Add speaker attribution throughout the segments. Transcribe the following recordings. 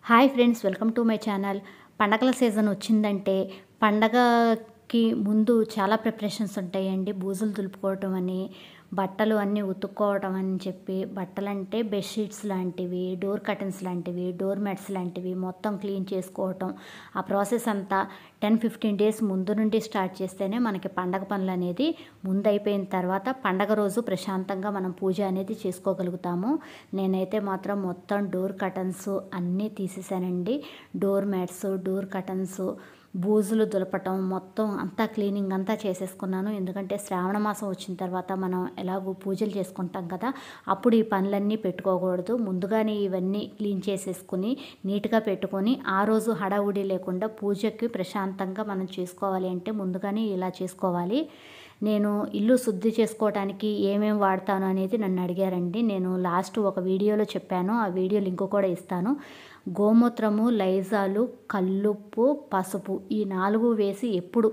Speaker 1: Hi friends, welcome to my channel. పండగల season వచ్చిందంటే పండగకి ముందు చాలా ప్రిపరేషన్స్ ఉంటాయండి. బూజులు దులుపుకోవటం అని, బట్టలు అన్నీ ఉతుక్కోవటం అని చెప్పి, బట్టలంటే బెడ్షీట్స్ లాంటివి, డోర్ కర్టన్స్ లాంటివి, డోర్ మ్యాట్స్ లాంటివి మొత్తం క్లీన్ చేసుకోవటం. ఆ ప్రాసెస్ అంతా 10-15 డేస్ ముందు నుండి స్టార్ట్ చేస్తేనే మనకి పండగ పనులు అనేది ముందు అయిపోయిన తర్వాత పండగ రోజు ప్రశాంతంగా మనం పూజ అనేది చేసుకోగలుగుతాము. నేనైతే మాత్రం మొత్తం డోర్ కర్టన్స్ అన్నీ తీసేసానండి. డోర్ మ్యాట్స్, డోర్ కర్టన్స్, బూజులు దులపటం మొత్తం అంతా క్లీనింగ్ అంతా చేసేసుకున్నాను. ఎందుకంటే శ్రావణ మాసం వచ్చిన తర్వాత మనం ఎలాగో పూజలు చేసుకుంటాం కదా, అప్పుడు ఈ పనులన్నీ పెట్టుకోకూడదు. ముందుగానే ఇవన్నీ క్లీన్ చేసేసుకుని నీట్గా పెట్టుకొని ఆ రోజు హడావుడి లేకుండా పూజకి ప్రశాంతంగా మనం చేసుకోవాలి అంటే ముందుగానే ఇలా చేసుకోవాలి. నేను ఇల్లు శుద్ధి చేసుకోవడానికి ఏమేమి వాడతాను అనేది నన్ను అడిగారండి. నేను లాస్ట్ ఒక వీడియోలో చెప్పాను, ఆ వీడియో లింక్ కూడా ఇస్తాను. గోమూత్రము, లైజాలు, కల్లుప్పు, పసుపు ఈ 4 వేసి ఎప్పుడు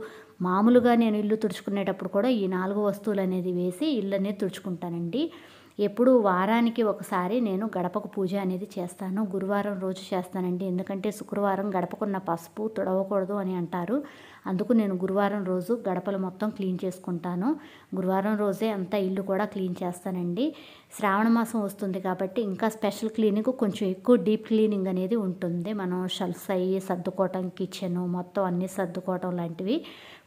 Speaker 1: మామూలుగా నేను ఇల్లు తుడుచుకునేటప్పుడు కూడా ఈ 4 వస్తువులు అనేది వేసి ఇల్లు అనేది తుడుచుకుంటానండి. ఎప్పుడు వారానికి ఒకసారి నేను గడపకు పూజ అనేది చేస్తాను. గురువారం రోజు చేస్తానండి. ఎందుకంటే శుక్రవారం గడపకున్న పసుపు తుడవకూడదు అని అంటారు. అందుకు నేను గురువారం రోజు గడపలు మొత్తం క్లీన్ చేసుకుంటాను. గురువారం రోజే అంతా ఇల్లు కూడా క్లీన్ చేస్తానండి. శ్రావణ మాసం వస్తుంది కాబట్టి ఇంకా స్పెషల్ క్లీనింగ్, కొంచెం ఎక్కువ డీప్ క్లీనింగ్ అనేది ఉంటుంది. మనం షెల్ఫ్స్ అయ్యి సర్దుకోవటం, కిచెన్ మొత్తం అన్నీ సర్దుకోవటం లాంటివి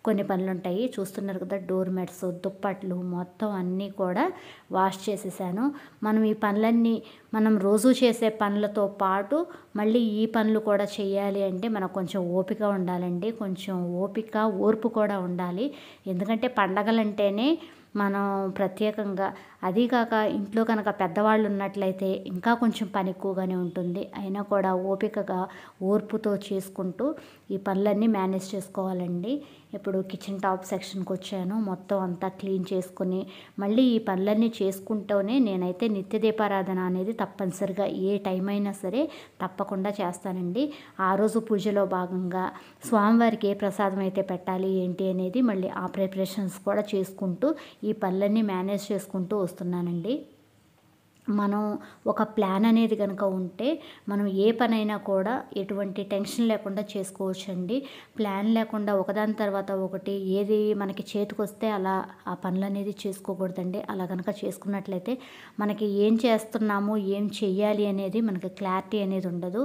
Speaker 1: కొన్ని పనులు ఉంటాయి. చూస్తున్నారు కదా, డోర్ మ్యాట్స్, దుప్పట్లు మొత్తం అన్నీ కూడా వాష్ చేసేసాను. మనం ఈ పనులన్నీ మనం రోజు చేసే పనులతో పాటు మళ్ళీ ఈ పనులు కూడా చేయాలి అంటే మనకు కొంచెం ఓపిక ఉండాలండి. కొంచెం ఓపిక, ఓర్పు కూడా ఉండాలి. ఎందుకంటే పండగలంటేనే మనం ప్రత్యేకంగా, అదీకాక ఇంట్లో కనుక పెద్దవాళ్ళు ఉన్నట్లయితే ఇంకా కొంచెం పని ఎక్కువగానే ఉంటుంది. అయినా కూడా ఓపికగా, ఓర్పుతో చేసుకుంటూ ఈ పనులన్నీ మేనేజ్ చేసుకోవాలండి. ఇప్పుడు కిచెన్ టాప్ సెక్షన్కి వచ్చాను. మొత్తం అంతా క్లీన్ చేసుకుని మళ్ళీ ఈ పనులన్నీ చేసుకుంటూనే నేనైతే నిత్య దీపారాధన అనేది తప్పనిసరిగా ఏ టైం అయినా సరే తప్పకుండా చేస్తానండి. ఆ రోజు పూజలో భాగంగా స్వామివారికి ఏ ప్రసాదం అయితే పెట్టాలి ఏంటి అనేది మళ్ళీ ఆ ప్రిపరేషన్స్ కూడా చేసుకుంటూ ఈ పనులన్నీ మేనేజ్ చేసుకుంటూ వస్తున్నానండి. మనం ఒక ప్లాన్ అనేది కనుక ఉంటే మనం ఏ పనైనా కూడా ఎటువంటి టెన్షన్ లేకుండా చేసుకోవచ్చండి. ప్లాన్ లేకుండా ఒకదాని తర్వాత ఒకటి ఏది మనకి చేతికొస్తే అలా ఆ పనులు అనేది చేసుకోకూడదండి. అలా కనుక చేసుకున్నట్లయితే మనకి ఏం చేస్తున్నాము, ఏం చెయ్యాలి అనేది మనకి క్లారిటీ అనేది ఉండదు.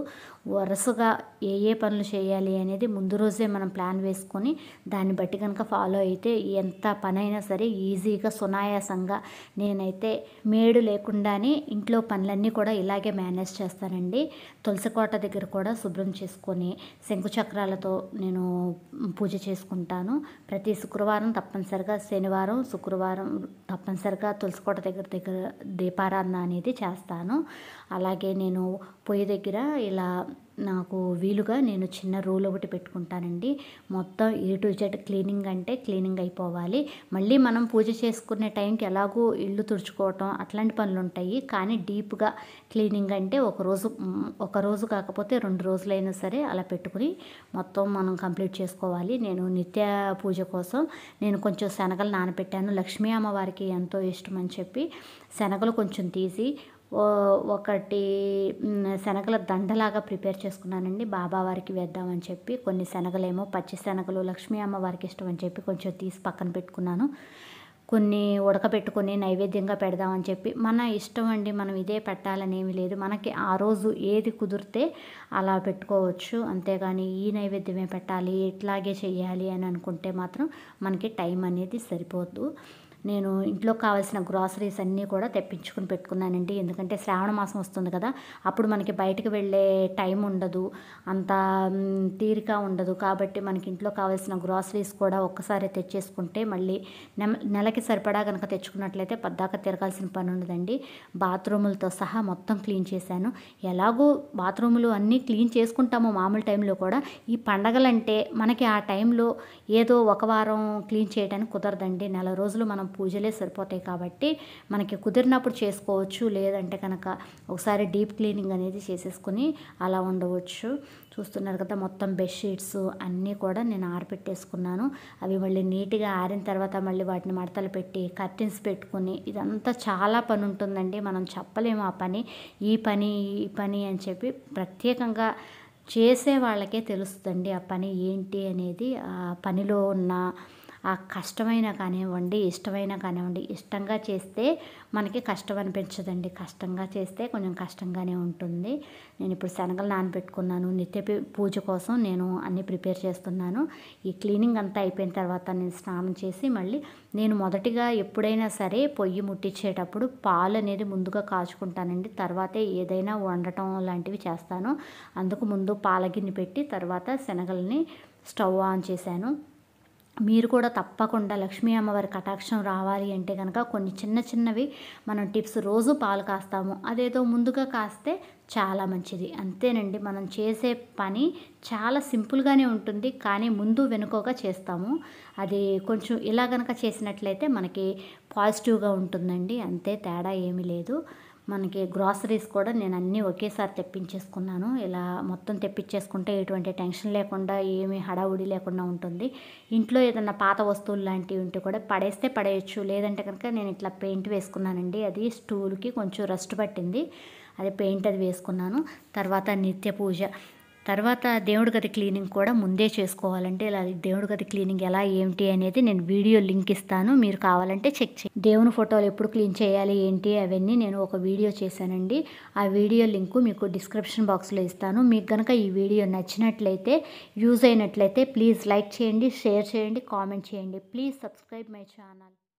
Speaker 1: వరుసగా ఏ ఏ పనులు చేయాలి అనేది ముందు రోజే మనం ప్లాన్ వేసుకొని దాన్ని బట్టి కనుక ఫాలో అయితే ఎంత పనైనా సరే ఈజీగా, సునాయాసంగా, నేనైతే మేడు లేకుండానే ఇంట్లో పనులన్నీ కూడా ఇలాగే మేనేజ్ చేస్తానండి. తులసి కోట దగ్గర కూడా శుభ్రం చేసుకొని శంకు చక్రాలతో నేను పూజ చేసుకుంటాను. ప్రతి శుక్రవారం తప్పనిసరిగా, శనివారం, శుక్రవారం తప్పనిసరిగా తులసి కోట దగ్గర దీపారాధన అనేది చేస్తాను. అలాగే నేను పొయ్యి దగ్గర ఇలా నాకు వీలుగా నేను చిన్న రూల్ ఒకటి పెట్టుకుంటానండి. మొత్తం A to Z క్లీనింగ్ అంటే క్లీనింగ్ అయిపోవాలి. మళ్ళీ మనం పూజ చేసుకునే టైంకి ఎలాగో ఇల్లు తుడుచుకోవటం అట్లాంటి పనులు ఉంటాయి. కానీ డీప్గా క్లీనింగ్ అంటే ఒక రోజు కాకపోతే 2 రోజులైనా సరే అలా పెట్టుకుని మొత్తం మనం కంప్లీట్ చేసుకోవాలి. నేను నిత్య పూజ కోసం నేను కొంచెం శనగలు నానబెట్టాను. లక్ష్మీ అమ్మవారికి ఎంతో ఇష్టం అని చెప్పి శనగలు కొంచెం తీసి ఒకటి శనగల దండలాగా ప్రిపేర్ చేసుకున్నానండి. బాబావారికి వేద్దామని చెప్పి కొన్ని శనగలేమో పచ్చి శనగలు లక్ష్మీ అమ్మవారికి ఇష్టం అని చెప్పి కొంచెం తీసి పక్కన పెట్టుకున్నాను. కొన్ని ఉడకబెట్టుకొని నైవేద్యంగా పెడదామని చెప్పి, మన ఇష్టం అండి, మనం ఇదే పెట్టాలని ఏమీ లేదు. మనకి ఆ రోజు ఏది కుదిరితే అలా పెట్టుకోవచ్చు. అంతేగాని ఈ నైవేద్యమే పెట్టాలి, ఇట్లాగే చెయ్యాలి అని అనుకుంటే మాత్రం మనకి టైం అనేది సరిపోదు. నేను ఇంట్లో కావాల్సిన గ్రాసరీస్ అన్నీ కూడా తెప్పించుకుని పెట్టుకున్నానండి. ఎందుకంటే శ్రావణ మాసం వస్తుంది కదా, అప్పుడు మనకి బయటకు వెళ్ళే టైం ఉండదు, అంత తీరిక ఉండదు. కాబట్టి మనకి ఇంట్లో కావాల్సిన గ్రాసరీస్ కూడా ఒక్కసారి తెచ్చేసుకుంటే మళ్ళీ నెలకి సరిపడా కనుక తెచ్చుకున్నట్లయితే పద్దాక తిరగాల్సిన పని ఉండదండి. బాత్రూములతో సహా మొత్తం క్లీన్ చేశాను. ఎలాగో బాత్రూములు అన్నీ క్లీన్ చేసుకుంటాము మామూలు టైంలో కూడా. ఈ పండగలంటే మనకి ఆ టైంలో ఏదో ఒక వారం క్లీన్ చేయడానికి కుదరదండి. నెల రోజులు మనం పూజలే సరిపోతాయి కాబట్టి మనకి కుదిరినప్పుడు చేసుకోవచ్చు. లేదంటే కనుక ఒకసారి డీప్ క్లీనింగ్ అనేది చేసేసుకొని అలా ఉండవచ్చు. చూస్తున్నారు కదా, మొత్తం బెడ్షీట్స్ అన్నీ కూడా నేను ఆరబెట్టేసుకున్నాను. అవి మళ్ళీ నీట్గా ఆరిన తర్వాత మళ్ళీ వాటిని మడతలు పెట్టి కర్టెన్స్ పెట్టుకొని ఇదంతా చాలా పని ఉంటుందండి. మనం చెప్పలేము ఆ పని, ఈ పని అని చెప్పి. ప్రత్యేకంగా చేసే వాళ్ళకే తెలుస్తుందండి ఆ పని ఏంటి అనేది. ఆ పనిలో ఉన్న ఆ కష్టమైన కానివ్వండి, ఇష్టమైన కానివ్వండి, ఇష్టంగా చేస్తే మనకి కష్టం అనిపించదండి. కష్టంగా చేస్తే కొంచెం కష్టంగానే ఉంటుంది. నేను ఇప్పుడు శనగలు నానబెట్టుకున్నాను. పూజ కోసం నేను అన్నీ ప్రిపేర్ చేస్తున్నాను. ఈ క్లీనింగ్ అంతా అయిపోయిన తర్వాత నేను స్నానం చేసి మళ్ళీ నేను మొదటిగా ఎప్పుడైనా సరే పొయ్యి ముట్టించేటప్పుడు పాలు అనేది ముందుగా కాచుకుంటానండి. తర్వాతే ఏదైనా వండటం లాంటివి చేస్తాను. అందుకు ముందు పాల గిన్నె పెట్టి తర్వాత శనగల్ని స్టవ్ ఆన్ చేశాను. మీరు కూడా తప్పకుండా లక్ష్మీ అమ్మవారి కటాక్షం రావాలి అంటే కనుక కొన్ని చిన్న చిన్నవి మనం టిప్స్, రోజు పాలు కాస్తాము, అదేదో ముందుగా కాస్తే చాలా మంచిది. అంతేనండి, మనం చేసే పని చాలా సింపుల్గానే ఉంటుంది, కానీ ముందు వెనుకగా చేస్తాము. అది కొంచెం ఇలా కనుక చేసినట్లయితే మనకి పాజిటివ్గా ఉంటుందండి. అంతే, తేడా ఏమీ లేదు. మనకి గ్రాసరీస్ కూడా నేను అన్నీ ఒకేసారి తెప్పించేసుకున్నాను. ఇలా మొత్తం తెప్పించేసుకుంటే ఎటువంటి టెన్షన్ లేకుండా, ఏమీ హడావుడి లేకుండా ఉంటుంది. ఇంట్లో ఏదన్నా పాత వస్తువులు లాంటివి ఉంటే కూడా పడేస్తే పడేయచ్చు. లేదంటే కనుక నేను ఇట్లా పెయింట్ వేసుకున్నానండి. అది స్టూల్కి కొంచెం రస్ట్ పట్టింది, అది పెయింట్ అది వేసుకున్నాను. తర్వాత నిత్య పూజ, తర్వాత దేవుడి గది క్లీనింగ్ కూడా ముందే చేసుకోవాలంటే ఇలా దేవుడి గది క్లీనింగ్ ఎలా ఏంటి అనేది నేను వీడియో లింక్ ఇస్తాను, మీరు కావాలంటే చెక్ చేయండి. దేవుని ఫోటోలు ఎప్పుడు క్లీన్ చేయాలి ఏంటి అవన్నీ నేను ఒక వీడియో చేశానండి. ఆ వీడియో లింకు మీకు డిస్క్రిప్షన్ బాక్స్లో ఇస్తాను. మీకు కనుక ఈ వీడియో నచ్చినట్లయితే, యూజ్ అయినట్లయితే ప్లీజ్ లైక్ చేయండి, షేర్ చేయండి, కామెంట్ చేయండి. Please subscribe my channel.